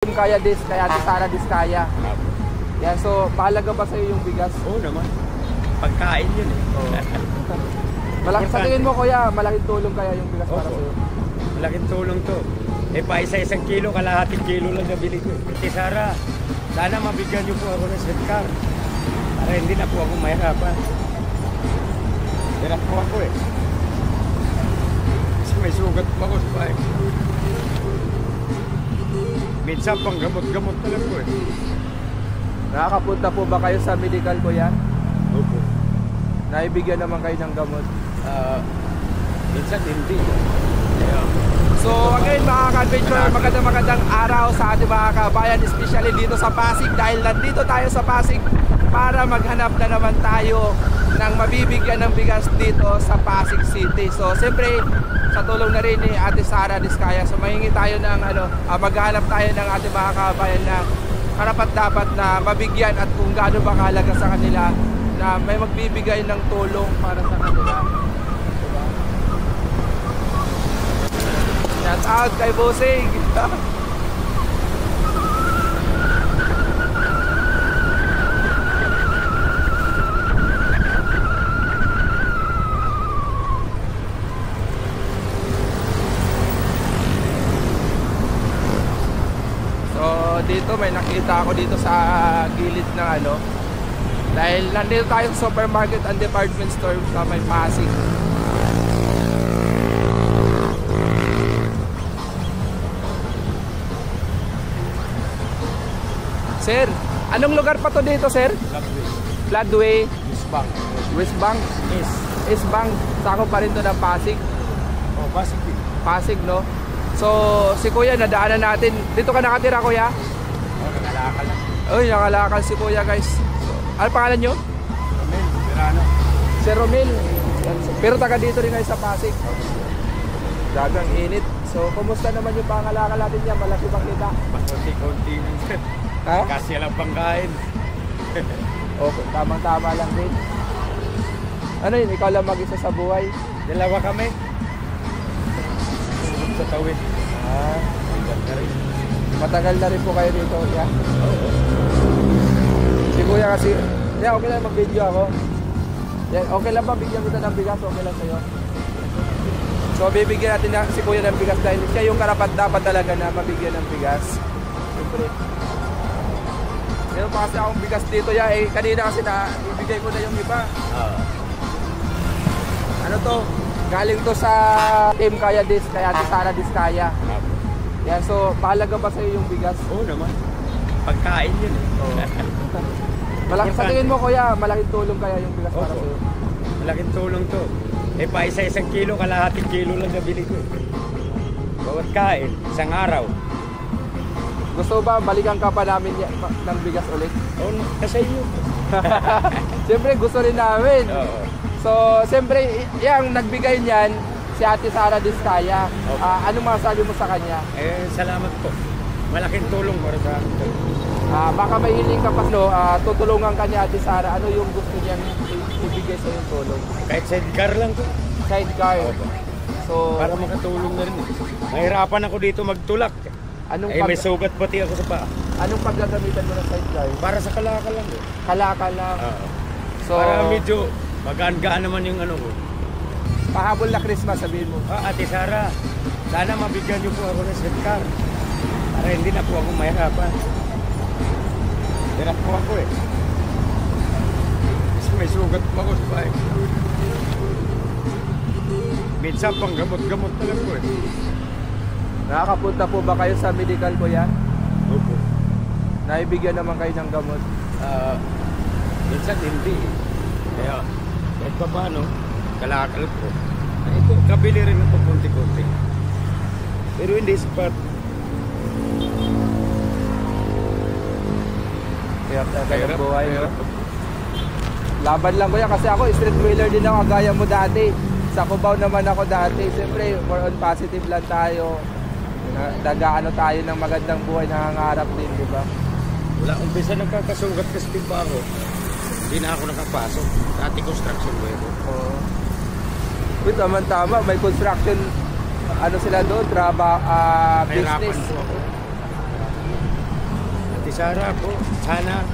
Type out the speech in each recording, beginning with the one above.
Kaya Ate Sara Diskaya. Yan, so mahalaga ba sa'yo yung bigas? Oo naman. Pagkain yun eh. Sa tingin mo kuya, malaking tulong kaya yung bigas para sa'yo? Malaking tulong to. Eh pa isa-isang kilo, kalahating kilo lang nabili ko. Ate Sara, sana mabigyan niyo po ako ng sweatcar. Para hindi na po ako mahirapan. Hirap po ako eh. Kasi may sugat po ako sa bahay. Minsan pang gamot-gamot na lang po eh. Nakakapunta po ba kayo sa medical kuya? Opo. Naibigyan naman kayo ng gamot? Minsan hindi. So again mga ka-adventure, magandang araw sa ating mga kabayan, especially dito sa Pasig. Dahil nandito tayo sa Pasig para maghanap na naman tayo ng mabibigyan ng bigas dito sa Pasig City. So siyempre sa tulong na rin ni Ate Sara Diskaya, so mahingi tayo ng maghanap tayo ng ating mga kabayan na karapat-dapat na mabigyan at kung gaano ba kahalaga sa kanila na may magbibigay ng tulong para sa kanila. Diba? Shout out kay Bossing! Dito may nakita ako dito sa gilid ng dahil nandito tayo sa supermarket and department store sa may Pasig. Sir, anong lugar pa to dito sir? Floodway. West Bank. East Bank. Sako pa rin to ng Pasig. Oh, Pasig. Pasig no? So si kuya nadaanan natin. Dito ka nakatira kuya? Nakalakal lang. Uy, nakalakal si kuya guys. So, ano pangalan nyo? Romel, Verano. Si Romel. Pero taga dito rin kayo sa Pasig. Dagang init. So, kumusta naman yung pangalakal natin yan? Malaki bang kita? Mas konti-konti. Ha? Kasi lang pangkain. Okay, tamang-tama lang din. Ano yun? Ikaw lang mag-isa sa buhay? Dalawa kami. Sa tawid. Matagal na rin po kayo dito, kuya? Si kuya kasi, okay lang mag-video ako. Yan, okay lang ba bigyan kita ng bigas? Okay lang sa'yo? So bibigyan natin si kuya ng bigas dahil siya yung karapat-dapat talaga na mabigyan ng bigas. Siyempre. Meron pa kasi akong bigas dito ya. Kanina kasi ibigay ko na yung iba. Ano to? Galing to sa team kaya Ate Sara Diskaya. Yan, so mahalaga ba sa'yo yung bigas? Oo naman. Pagkain yun eh. Sa tingin mo kuya, malaking tulong kaya yung bigas para sa'yo? Malaking tulong to. Eh pa isa-isang kilo, kalahating kilo lang nabili ko. Bawat kain, isang araw. Gusto ba balikan ka pa namin ng bigas ulit? Oo, kasi yun. Siyempre gusto rin namin. So siyempre yung nagbigay niyan si Ate Sara Diskaya. Anong masasabi mo sa kanya? Salamat po. Malaking tulong para sa akin. Baka may hiling ka pa, tutulungan ka ni Ate Sara. Ano yung gusto niyang ibigay sa yung tulong? Kahit sidecar lang to. Sidecar? So, para makatulong na rin. Mahirapan ako dito magtulak. May sugat pati ako sa paa. Anong paggagamitan mo ng sidecar? Para sa kalakal lang. Kalakal lang? So, para medyo magaan-gaan naman yung ano ko. Pahabol na Christmas, sabihin mo. Ate Sara, sana mabigyan niyo po ako ng sweatcar. Para hindi na po ako mahirapan. Hirap po ako eh. Kasi may sugat po ako sa bahay. Minsan pang gamot-gamot na lang po eh. Nakakapunta po ba kayo sa medical kuya? Opo. Naibigyan naman kayo ng gamot? Minsan hindi eh. Kaya kahit pa paano, kalakal ko. Ito, kabili rin ito konti-konti. Pero hindi sapat. Kaya ng buhay. Laban lang ko yan kasi ako street wheeler din ako gaya mo dati. Sa Cubao naman ako dati. Siyempre more on positive lang tayo. Taga tayo ng magandang buhay, nangangarap din, di ba? Wala, umpisa nagkakasugat kasi din pa ako. Hindi na ako nakapasok. Dati construction ko yun. Wait, tama, may construction, ano sila doon, business. Ate Sara po, sana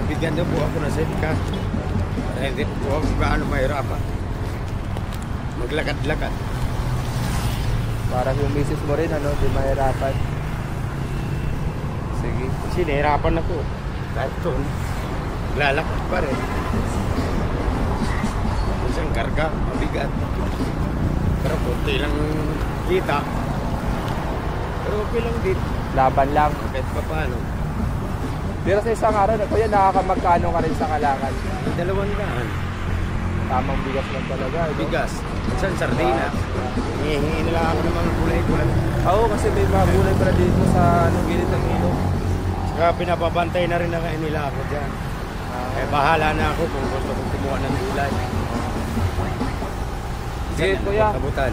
nabigyan daw po ako ng sidecar. Para hindi po ako gaano mahirapan. Maglakad-lakad. Para yung misis mo rin, ano, di mahirapan. Sige. Kasi nahirapan ako. Kahit doon, naglalakad pa rin. Isang karga, mabigat. Pero kunti lang kita. Pero okay lang din. Laban lang. Kahit pa paano. Pero sa isang araw, kuya, nakakamagkano ka rin sa Kalangan? 200. Tamang bigas lang talaga. No? Bigas. Minsan sardina. Hihingi nila ako ng mga gulay-gulay. Oo, kasi may mga gulay pala dito sa gilid ng ilog. Saka pinapabantay na rin na nila ako dyan. Eh bahala na ako kung gusto kong kumuha ng gulay. Sige, kuya. Kabutan.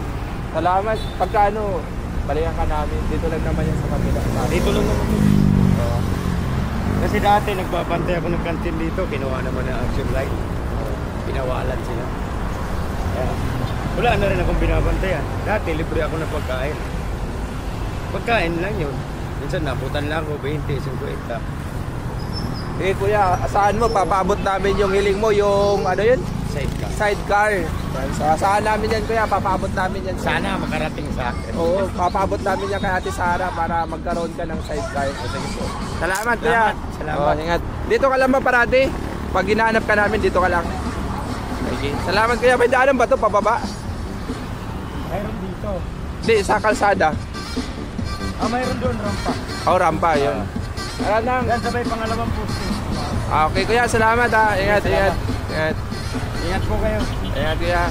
Salamat. Pagkano, balikan ka namin. Dito lang naman yan sa kabila. Dito lang naman. Oo. Kasi dati nagbabantay ako ng kantin dito. Kinuha naman ng action light. Pinawalan sila. Kaya, wala na rin akong binabantayan. Dati libre ako ng pagkain. Pagkain lang yun. Minsan nabutan lang ako 20, 50. Eh kuya, saan mo? Papaabot namin yung hiling mo, yung ano yun? Sidecar. Sidecar. So, saan namin yan kuya? Papaabot namin yan. Sana makarating sa akin. Oo, papaabot namin yan kay Ate Sara para magkaroon ka ng sidecar. Salamat kuya. Salamat. Oo, ingat. Dito ka lang ba parati? Pag hinahanap ka namin, dito ka lang. Okay. Salamat kuya. May daanan ba ito? Pababa? Mayroon dito. Hindi, sa kalsada. Mayroon doon rampa. O, rampa, yun. Nang. Yan sabay pangalawang poste. Okay kuya, salamat ha. Ingat, Salamat. ingat. Ingat. Ingat po kayo. Ingat kuya.